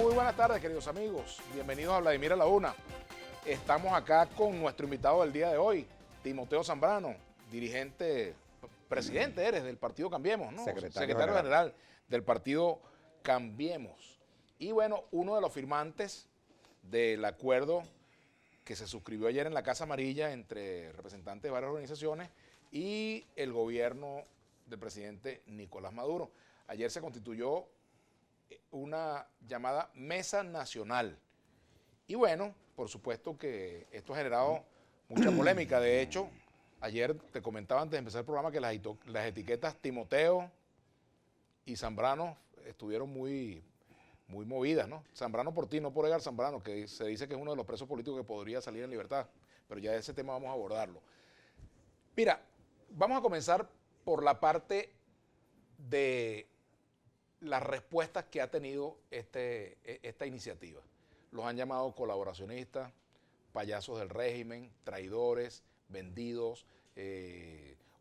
Muy buenas tardes, queridos amigos. Bienvenidos a Vladimir a la Una. Estamos acá con nuestro invitado del día de hoy, Timoteo Zambrano, dirigente, presidente eres del partido Cambiemos, ¿no? Secretario general del partido Cambiemos. Y bueno, uno de los firmantes del acuerdo que se suscribió ayer en la Casa Amarilla entre representantes de varias organizaciones y el gobierno del presidente Nicolás Maduro. Ayer se constituyó una llamada Mesa Nacional. Y bueno, por supuesto que esto ha generado mucha polémica. De hecho, ayer te comentaba antes de empezar el programa que las etiquetas Timoteo y Zambrano estuvieron muy movidas, ¿no? Zambrano por ti, no por Edgar Zambrano, que se dice que es uno de los presos políticos que podría salir en libertad. Pero ya ese tema vamos a abordarlo. Mira, vamos a comenzar por la parte de las respuestas que ha tenido esta iniciativa. Los han llamado colaboracionistas, payasos del régimen, traidores, vendidos,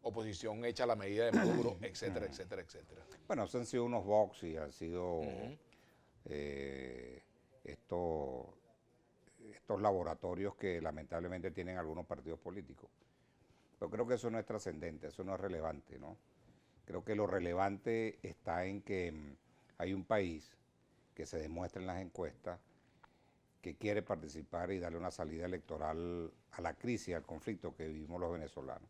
oposición hecha a la medida de Maduro, etcétera, etcétera, etcétera. Bueno, esos han sido unos box y han sido estos laboratorios que lamentablemente tienen algunos partidos políticos. Pero creo que eso no es trascendente, eso no es relevante, ¿no? Creo que lo relevante está en que hay un país que se demuestra en las encuestas que quiere participar y darle una salida electoral a la crisis, al conflicto que vivimos los venezolanos.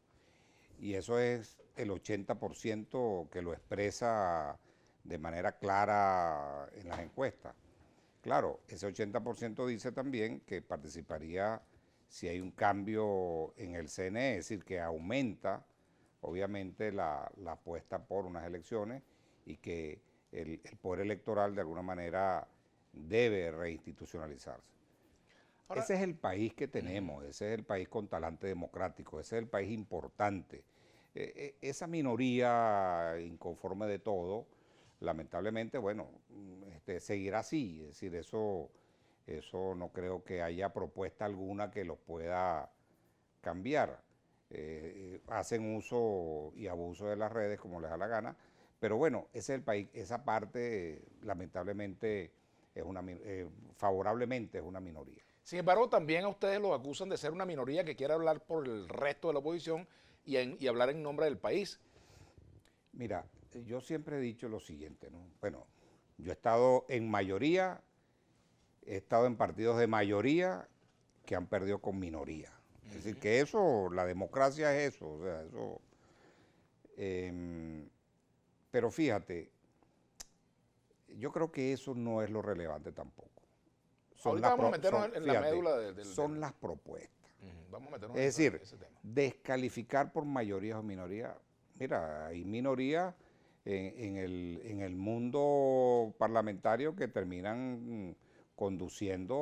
Y eso es el 80% que lo expresa de manera clara en las encuestas. Claro, ese 80% dice también que participaría si hay un cambio en el CNE, es decir, que aumenta obviamente la apuesta por unas elecciones y que el poder electoral de alguna manera debe reinstitucionalizarse. Ahora, ese es el país que tenemos, ese es el país con talante democrático, ese es el país importante. Esa minoría inconforme de todo, lamentablemente, bueno, seguirá así, es decir, eso no creo que haya propuesta alguna que los pueda cambiar. Hacen uso y abuso de las redes como les da la gana, pero bueno, ese es el país, esa parte lamentablemente es favorablemente es una minoría. Sin embargo, también a ustedes los acusan de ser una minoría que quiere hablar por el resto de la oposición y hablar en nombre del país. Mira, yo siempre he dicho lo siguiente, ¿no? Bueno, yo he estado en mayoría, he estado en partidos de mayoría que han perdido con minoría. Es decir, que eso, la democracia es eso, o sea, eso. Pero fíjate, yo creo que eso no es lo relevante tampoco. Ahorita vamos a meternos en la médula son las propuestas. Vamos a meternos es decir, ese tema. Descalificar por mayorías o minorías. Mira, hay minorías en el mundo parlamentario que terminan conduciendo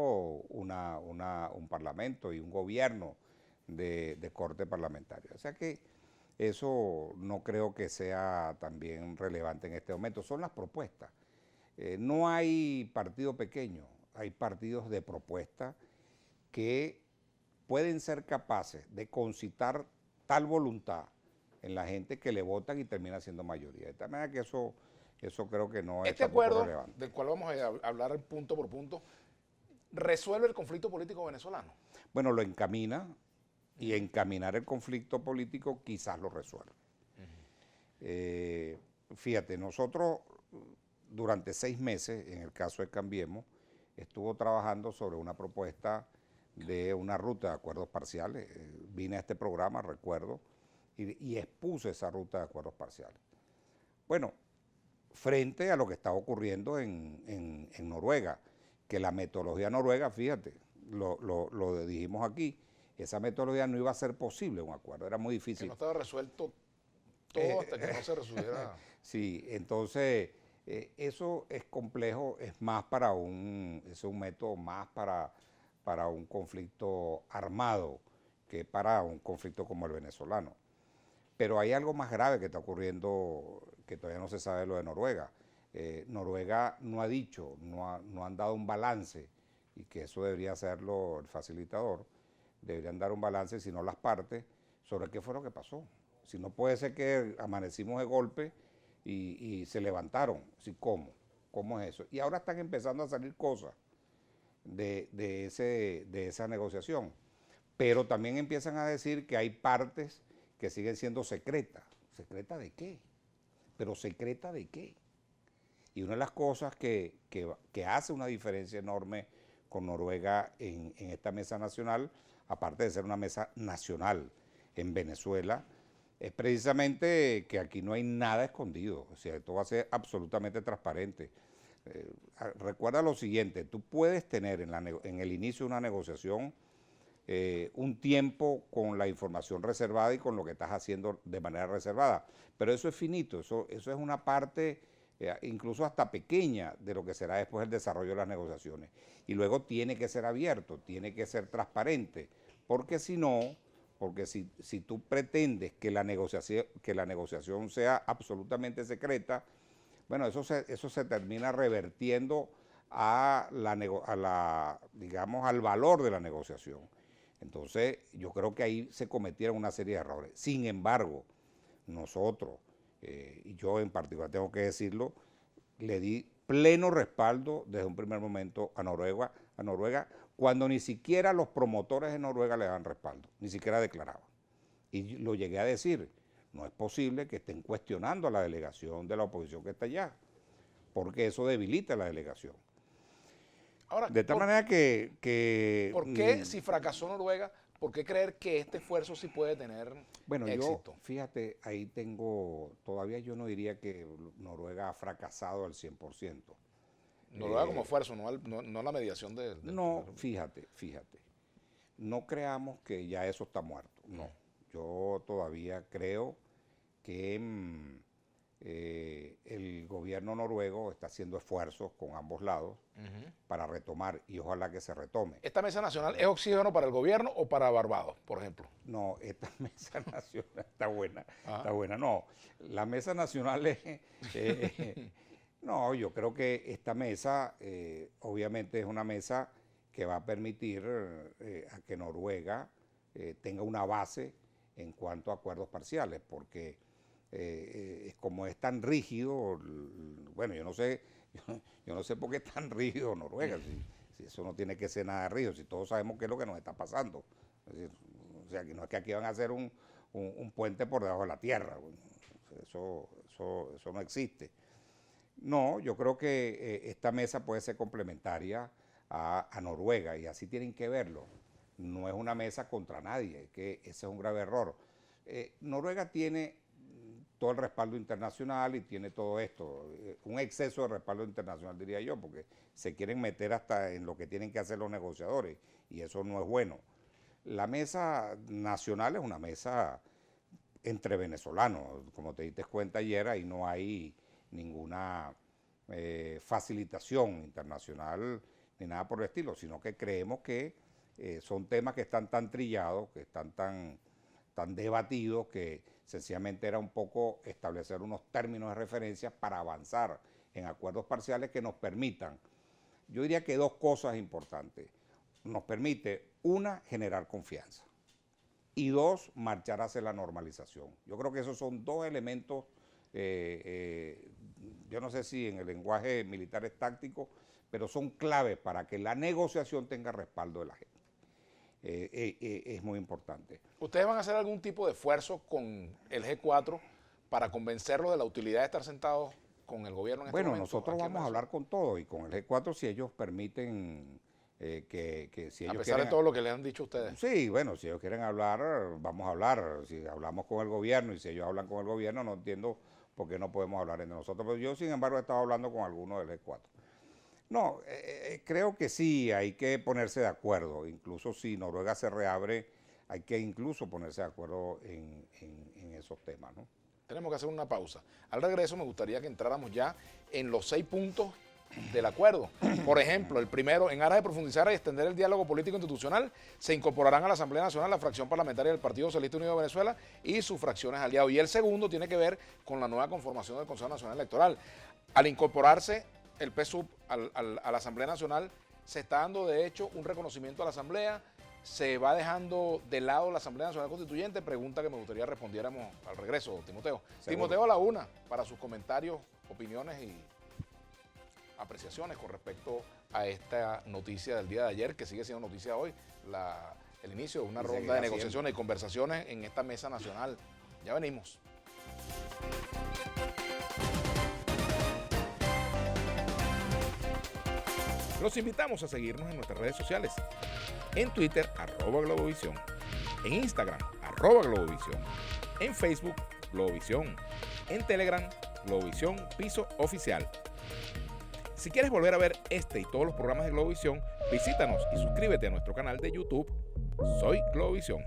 un parlamento y un gobierno de corte parlamentario. O sea que eso no creo que sea también relevante en este momento. Son las propuestas. No hay partido pequeño, hay partidos de propuesta que pueden ser capaces de concitar tal voluntad en la gente que le votan y termina siendo mayoría. De tal manera que eso creo que no es tampoco relevante. Este acuerdo, del cual vamos a hablar punto por punto, ¿resuelve el conflicto político venezolano? Bueno, lo encamina y encaminar el conflicto político quizás lo resuelva. Fíjate, nosotros durante 6 meses, en el caso de Cambiemos, estuvo trabajando sobre una propuesta de una ruta de acuerdos parciales. Vine a este programa, recuerdo, y expuse esa ruta de acuerdos parciales. Bueno, frente a lo que está ocurriendo en Noruega, que la metodología noruega, fíjate, lo dijimos aquí, esa metodología no iba a ser posible un acuerdo, era muy difícil. Que no estaba resuelto todo hasta que no se resolviera. Sí, entonces eso es complejo, es más para es un método más para un conflicto armado que para un conflicto como el venezolano. Pero hay algo más grave que está ocurriendo, que todavía no se sabe lo de Noruega. Noruega no ha dicho, no han dado un balance, y que eso debería hacerlo el facilitador, deberían dar un balance, si no las partes, sobre qué fue lo que pasó. Si no puede ser que amanecimos de golpe y se levantaron, ¿sí? ¿Cómo? cómo es eso. Y ahora están empezando a salir cosas de esa negociación. Pero también empiezan a decir que hay partes que siguen siendo secretas. ¿Secreta de qué? Pero ¿secreta de qué? Y una de las cosas que hace una diferencia enorme con Noruega en esta mesa nacional, aparte de ser una mesa nacional en Venezuela, es precisamente que aquí no hay nada escondido. O sea, esto va a ser absolutamente transparente. Recuerda lo siguiente, tú puedes tener en el inicio de una negociación un tiempo con la información reservada y con lo que estás haciendo de manera reservada, pero eso es finito, eso es una parte incluso hasta pequeña de lo que será después el desarrollo de las negociaciones. Y luego tiene que ser abierto, tiene que ser transparente, porque si no, si tú pretendes que la negociación sea absolutamente secreta, bueno, eso se termina revertiendo digamos, al valor de la negociación. Entonces, yo creo que ahí se cometieron una serie de errores. Sin embargo, nosotros, y yo en particular tengo que decirlo, le di pleno respaldo desde un primer momento a Noruega, cuando ni siquiera los promotores de Noruega le dan respaldo, ni siquiera declaraban. Y lo llegué a decir, no es posible que estén cuestionando a la delegación de la oposición que está allá, porque eso debilita la delegación. Ahora, de tal manera que ¿por qué si fracasó Noruega, por qué creer que este esfuerzo sí puede tener éxito? Yo, fíjate, ahí todavía yo no diría que Noruega ha fracasado al 100%. Noruega como esfuerzo, no la mediación del No, fíjate, no creamos que ya eso está muerto, no. Yo todavía creo que el gobierno noruego está haciendo esfuerzos con ambos lados para retomar, y ojalá que se retome. ¿Esta mesa nacional es oxígeno para el gobierno o para Barbados, por ejemplo? No, esta mesa nacional está buena, está buena. No, la mesa nacional es... no, yo creo que esta mesa obviamente es una mesa que va a permitir a que Noruega tenga una base en cuanto a acuerdos parciales, porque como es tan rígido, bueno, yo no sé por qué es tan rígido Noruega, si eso no tiene que ser nada rígido, si todos sabemos qué es lo que nos está pasando. Es decir, o sea, que no es que aquí van a hacer un puente por debajo de la tierra, eso no existe. No, yo creo que esta mesa puede ser complementaria a Noruega, y así tienen que verlo. No es una mesa contra nadie, es que ese es un grave error. Noruega tiene todo el respaldo internacional y tiene todo esto, un exceso de respaldo internacional, diría yo, porque se quieren meter hasta en lo que tienen que hacer los negociadores, y eso no es bueno. La mesa nacional es una mesa entre venezolanos, como te diste cuenta ayer, ahí no hay ninguna facilitación internacional ni nada por el estilo, sino que creemos que son temas que están tan trillados, que están tan debatidos, que sencillamente era un poco establecer unos términos de referencia para avanzar en acuerdos parciales que nos permitan, yo diría que dos cosas importantes. Nos permite, una, generar confianza, y dos, marchar hacia la normalización. Yo creo que esos son dos elementos, yo no sé si en el lenguaje militar es táctico, pero son claves para que la negociación tenga respaldo de la gente. Es muy importante. ¿Ustedes van a hacer algún tipo de esfuerzo con el G4 para convencerlos de la utilidad de estar sentados con el gobierno en este momento? Bueno, nosotros vamos a hablar con todo, y con el G4 si ellos permiten que si ellos a pesar de todo lo que les han dicho ustedes. Sí, bueno, si ellos quieren hablar, vamos a hablar. Si hablamos con el gobierno y si ellos hablan con el gobierno, no entiendo por qué no podemos hablar entre nosotros. Pero yo, sin embargo, he estado hablando con algunos del G4. No, creo que sí, hay que ponerse de acuerdo. Incluso si Noruega se reabre, hay que incluso ponerse de acuerdo en esos temas, ¿no? Tenemos que hacer una pausa. Al regreso me gustaría que entráramos ya en los 6 puntos del acuerdo. Por ejemplo, el primero, en aras de profundizar y extender el diálogo político institucional, se incorporarán a la Asamblea Nacional la fracción parlamentaria del Partido Socialista Unido de Venezuela y sus fracciones aliadas. Y el segundo tiene que ver con la nueva conformación del Consejo Nacional Electoral. Al incorporarse el PSUV a la Asamblea Nacional, se está dando de hecho un reconocimiento a la Asamblea, se va dejando de lado la Asamblea Nacional Constituyente. Pregunta que me gustaría respondiéramos al regreso, Timoteo. Seguro. Timoteo a la una, para sus comentarios, opiniones y apreciaciones con respecto a esta noticia del día de ayer, que sigue siendo noticia hoy, el inicio de una ronda de negociaciones y conversaciones en esta mesa nacional. Ya venimos. Los invitamos a seguirnos en nuestras redes sociales. En Twitter, @Globovisión. En Instagram, @Globovisión. En Facebook, Globovisión. En Telegram, Globovisión Piso Oficial. Si quieres volver a ver este y todos los programas de Globovisión, visítanos y suscríbete a nuestro canal de YouTube. Soy Globovisión.